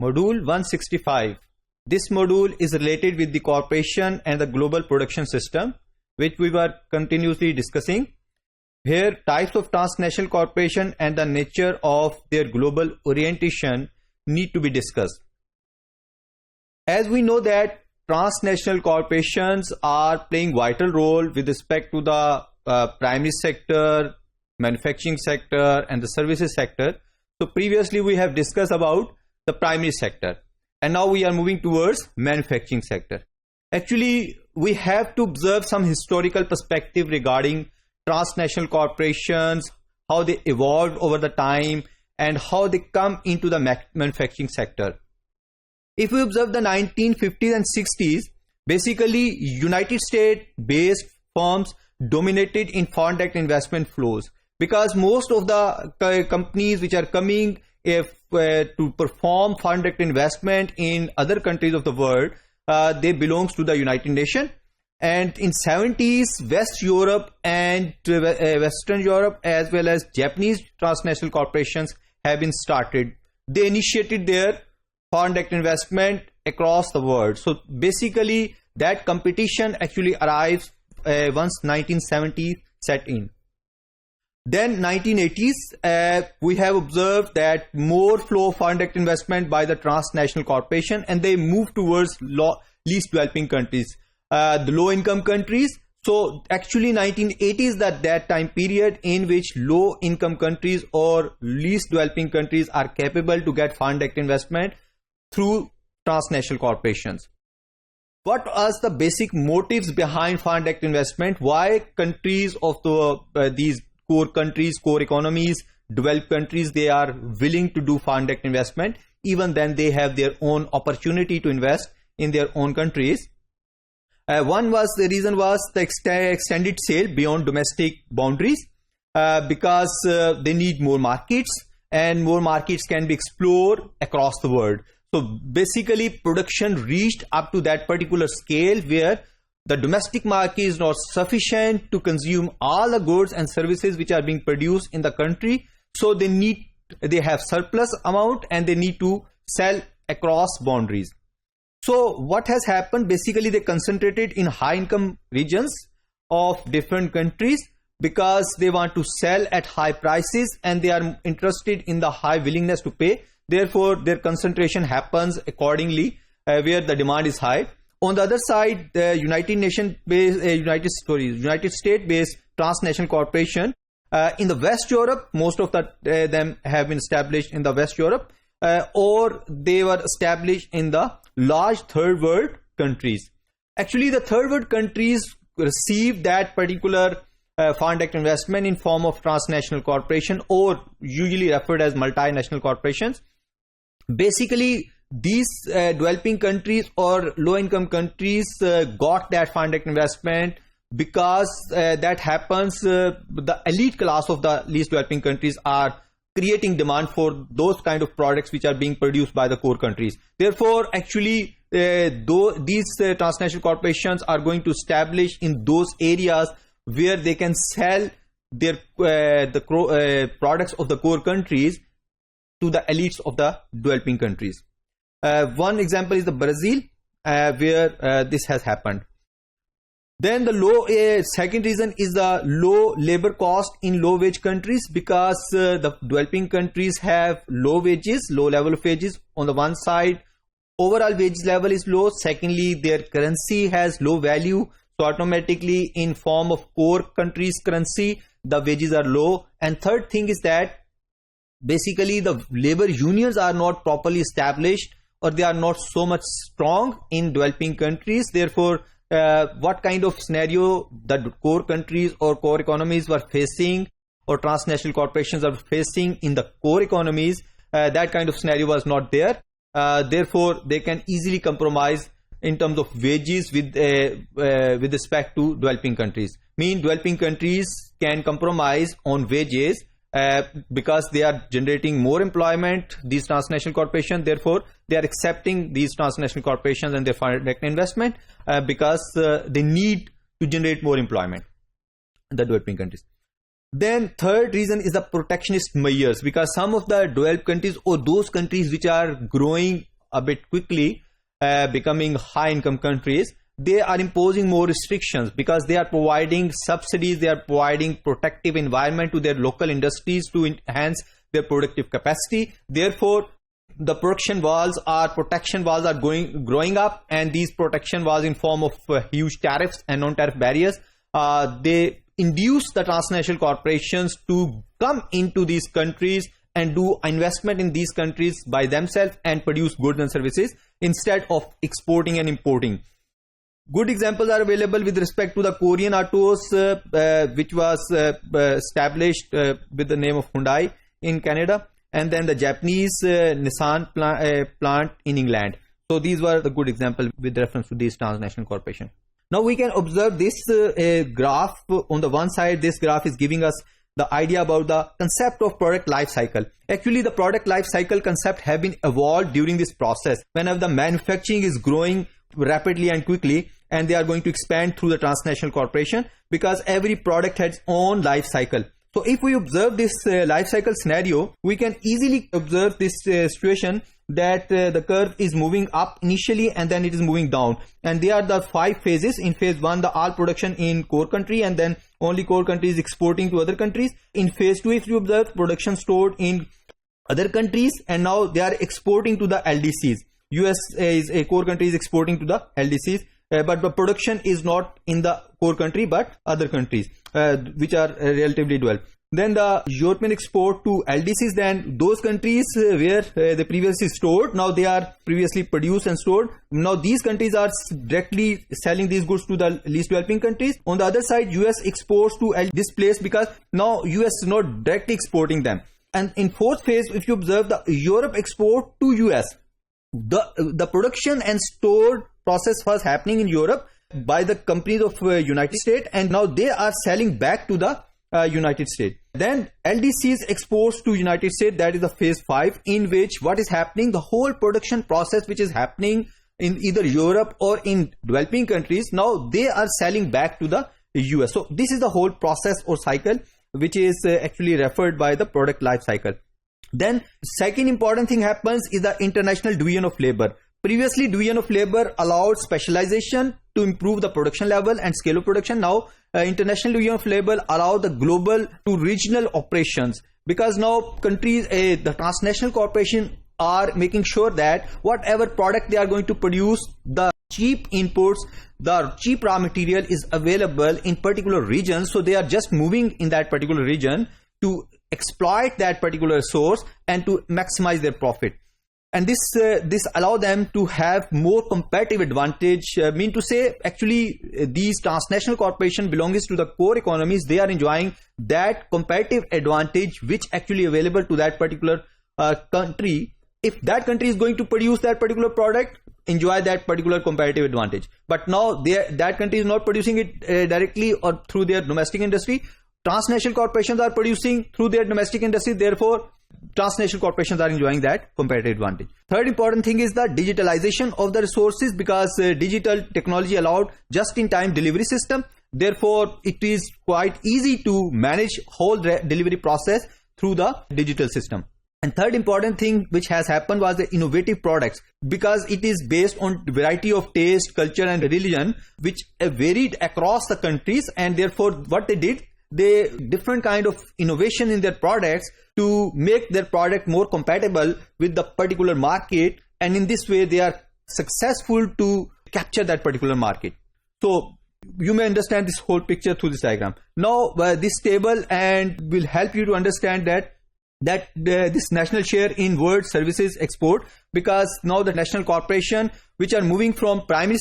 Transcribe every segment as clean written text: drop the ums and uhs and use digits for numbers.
Module 165. This module is related with the corporation and the global production system, which we were continuously discussing. Here, types of transnational corporation and the nature of their global orientation need to be discussed. As we know that transnational corporations are playing vital role with respect to the primary sector, manufacturing sector and the services sector. So previously we have discussed about the primary sector, and now we are moving towards manufacturing sector. Actually, we have to observe some historical perspective regarding transnational corporations, how they evolved over the time and how they come into the manufacturing sector. If we observe the 1950s and 60s, basically United States based firms dominated in foreign direct investment flows, because most of the companies which are coming to perform foreign direct investment in other countries of the world, they belongs to the United Nations. And in 70s, West Europe and Western Europe as well as Japanese transnational corporations have been started. They initiated their foreign direct investment across the world. So basically that competition actually arrives once 1970 set in. Then 1980s, we have observed that more flow of foreign direct investment by the transnational corporation, and they move towards least developing countries, the low income countries. So actually 1980s that time period in which low income countries or least developing countries are capable to get foreign direct investment through transnational corporations. What are the basic motives behind foreign direct investment? Why countries of these core countries, core economies, developed countries, they are willing to do foreign direct investment even then they have their own opportunity to invest in their own countries? The reason was the extended sale beyond domestic boundaries, because they need more markets, and more markets can be explored across the world. So basically production reached up to that particular scale where the domestic market is not sufficient to consume all the goods and services which are being produced in the country. So they have surplus amount and they need to sell across boundaries. So what has happened? Basically they concentrated in high income regions of different countries because they want to sell at high prices and they are interested in the high willingness to pay. Therefore their concentration happens accordingly where the demand is high. On the other side, the United States based transnational corporation in the West Europe, most of them have been established in the West Europe, or they were established in the large third world countries. Actually, the third world countries receive that particular foreign direct investment in form of transnational corporation, or usually referred as multinational corporations. Basically, these developing countries or low income countries got that foreign direct investment because that happens, the elite class of the least developing countries are creating demand for those kind of products which are being produced by the core countries. Therefore, actually, these transnational corporations are going to establish in those areas where they can sell their products of the core countries to the elites of the developing countries. One example is the Brazil, where this has happened. Then the second reason is the low labor cost in low wage countries, because the developing countries have low wages, low level of wages. On the one side, overall wage level is low. Secondly, their currency has low value. So automatically in form of core countries currency, the wages are low. And third thing is that basically the labor unions are not properly established, or they are not so much strong in developing countries. Therefore, what kind of scenario the core countries or core economies were facing, or transnational corporations are facing in the core economies, that kind of scenario was not there. Therefore, they can easily compromise in terms of wages with respect to developing countries. Developing countries can compromise on wages because they are generating more employment, these transnational corporations. Therefore, they are accepting these transnational corporations and their foreign direct investment because they need to generate more employment in the developing countries. Then third reason is the protectionist measures, because some of the developed countries or those countries which are growing a bit quickly, becoming high income countries, they are imposing more restrictions because they are providing subsidies, they are providing protective environment to their local industries to enhance their productive capacity. Therefore, the protection walls are growing up, and these protection walls in form of huge tariffs and non-tariff barriers, they induce the transnational corporations to come into these countries and do investment in these countries by themselves and produce goods and services instead of exporting and importing. Good examples are available with respect to the Korean autos, which was established with the name of Hyundai in Canada, and then the Japanese Nissan plant in England. So these were the good examples with reference to these transnational corporations. Now we can observe this graph. On the one side, this graph is giving us the idea about the concept of product life cycle. Actually, the product life cycle concept have been evolved during this process. Whenever the manufacturing is growing rapidly and quickly, and they are going to expand through the transnational corporation, because every product has its own life cycle. So if we observe this life cycle scenario, we can easily observe this situation that the curve is moving up initially and then it is moving down, and there are the 5 phases. In phase 1, the all production in core country, and then only core country is exporting to other countries. In phase 2, if you observe, production stored in other countries, and now they are exporting to the LDCs. US is a core country is exporting to the LDCs, but the production is not in the core country but other countries which are relatively developed. Then the European export to LDCs, then those countries where they previously stored, now they are previously produced and stored. Now these countries are directly selling these goods to the least developing countries. On the other side, US exports to this place because now US is not directly exporting them. And in fourth phase, if you observe, the Europe export to US, the production and stored process was happening in Europe by the companies of United States, and now they are selling back to the United States. Then LDCs exports to United States, that is the phase 5, in which what is happening, the whole production process which is happening in either Europe or in developing countries, now they are selling back to the US. So this is the whole process or cycle which is actually referred by the product life cycle. Then second important thing happens is the international division of labor. Previously, division of labor allowed specialization to improve the production level and scale of production. Now international division of labor allow the global to regional operations, because now countries, the transnational corporation are making sure that whatever product they are going to produce, the cheap inputs, the cheap raw material is available in particular regions. So they are just moving in that particular region to exploit that particular source and to maximize their profit. And this allow them to have more competitive advantage. Mean to say, actually, these transnational corporation belongs to the core economies. They are enjoying that competitive advantage which actually available to that particular country. If that country is going to produce that particular product, enjoy that particular competitive advantage. But now that country is not producing it directly or through their domestic industry. Transnational corporations are producing through their domestic industry. Therefore, transnational corporations are enjoying that competitive advantage. Third important thing is the digitalization of the resources, because digital technology allowed just-in-time delivery system. Therefore, it is quite easy to manage whole delivery process through the digital system. And third important thing which has happened was the innovative products, because it is based on variety of taste, culture and religion which varied across the countries, and therefore what they did, they different kind of innovation in their products to make their product more compatible with the particular market, and in this way they are successful to capture that particular market. So you may understand this whole picture through this diagram. Now this table and will help you to understand that this national share in world services export, because now the national corporation which are moving from primary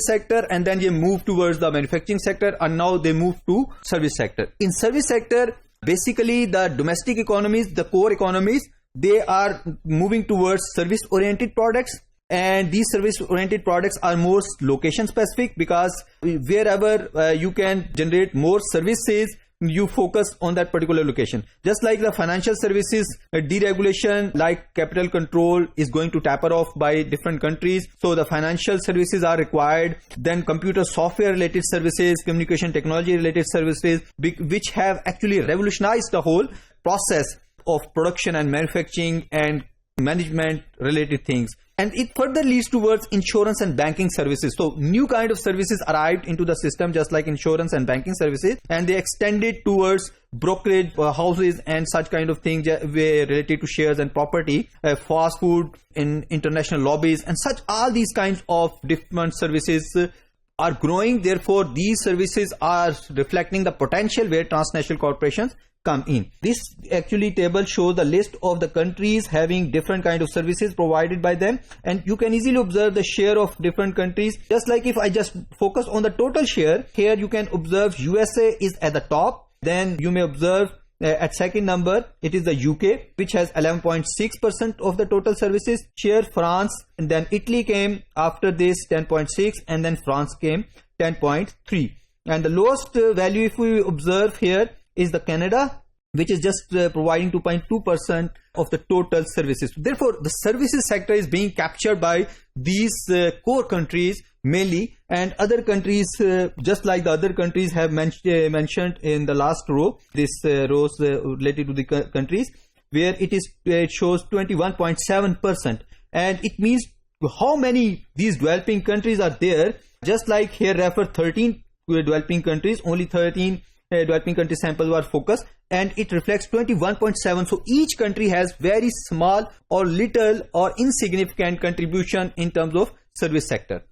sector, and then they move towards the manufacturing sector, and now they move to service sector. In service sector, basically the domestic economies, the core economies, they are moving towards service oriented products, and these service oriented products are more location specific, because wherever you can generate more services you focus on that particular location. Just like the financial services deregulation, like capital control is going to taper off by different countries. So the financial services are required. Then computer software related services, communication technology related services, which have actually revolutionized the whole process of production and manufacturing and management related things. And it further leads towards insurance and banking services. So new kind of services arrived into the system, just like insurance and banking services, and they extended towards brokerage houses and such kind of things related to shares and property, fast food in international lobbies, and such. All these kinds of different services are growing. Therefore, these services are reflecting the potential where transnational corporations come in. This actually table shows the list of the countries having different kind of services provided by them, and you can easily observe the share of different countries. Just like if I just focus on the total share, here you can observe USA is at the top. Then you may observe at second number it is the UK, which has 11.6% of the total services share. France, and then Italy came after this, 10.6, and then France came 10.3. And the lowest value, if we observe here, is the Canada, which is just providing 2.2% of the total services. Therefore, the services sector is being captured by these core countries mainly, and other countries, just like the other countries have mentioned in the last row, this rows related to the countries, where it shows 21.7%, and it means how many these developing countries are there. Just like here refer 13 developing countries, only 13 developing country samples were focused, and it reflects 21.7. So each country has very small or little or insignificant contribution in terms of service sector.